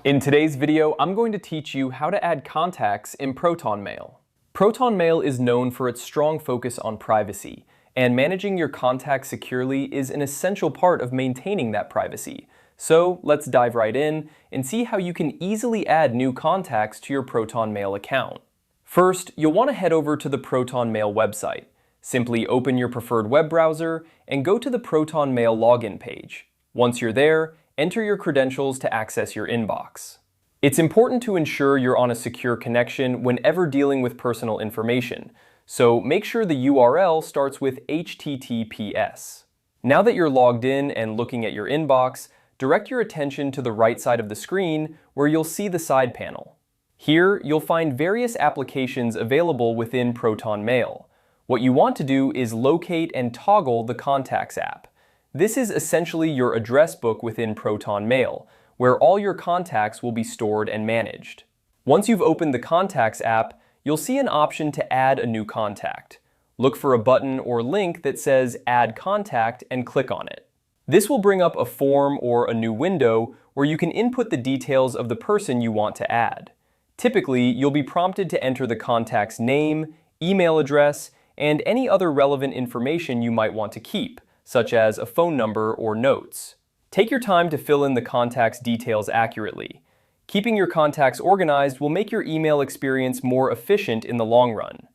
In today's video, I'm going to teach you how to add contacts in Proton Mail. Proton Mail is known for its strong focus on privacy, and managing your contacts securely is an essential part of maintaining that privacy. So let's dive right in and see how you can easily add new contacts to your Proton Mail account. First, you'll want to head over to the Proton Mail website. Simply open your preferred web browser and go to the Proton Mail login page. Once you're there, enter your credentials to access your inbox. It's important to ensure you're on a secure connection whenever dealing with personal information, so make sure the URL starts with HTTPS. Now that you're logged in and looking at your inbox, direct your attention to the right side of the screen where you'll see the side panel. Here, you'll find various applications available within Proton Mail. What you want to do is locate and toggle the Contacts app. This is essentially your address book within Proton Mail, where all your contacts will be stored and managed. Once you've opened the Contacts app, you'll see an option to add a new contact. Look for a button or link that says Add Contact and click on it. This will bring up a form or a new window where you can input the details of the person you want to add. Typically, you'll be prompted to enter the contact's name, email address, and any other relevant information you might want to keep, such as a phone number or notes. Take your time to fill in the contact's details accurately. Keeping your contacts organized will make your email experience more efficient in the long run.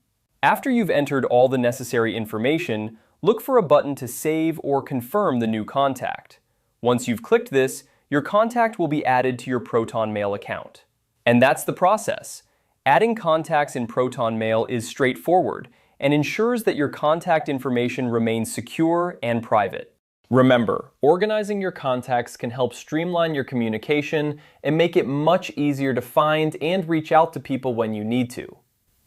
After you've entered all the necessary information, look for a button to save or confirm the new contact. Once you've clicked this, your contact will be added to your Proton Mail account. And that's the process. Adding contacts in Proton Mail is straightforward and ensures that your contact information remains secure and private. Remember, organizing your contacts can help streamline your communication and make it much easier to find and reach out to people when you need to.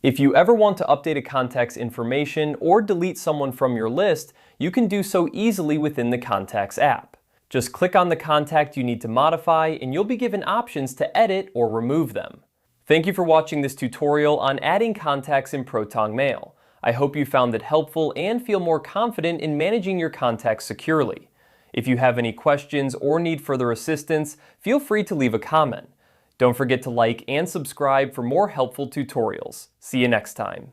If you ever want to update a contact's information or delete someone from your list, you can do so easily within the Contacts app. Just click on the contact you need to modify and you'll be given options to edit or remove them. Thank you for watching this tutorial on adding contacts in Proton Mail. I hope you found it helpful and feel more confident in managing your contacts securely. If you have any questions or need further assistance, feel free to leave a comment. Don't forget to like and subscribe for more helpful tutorials. See you next time.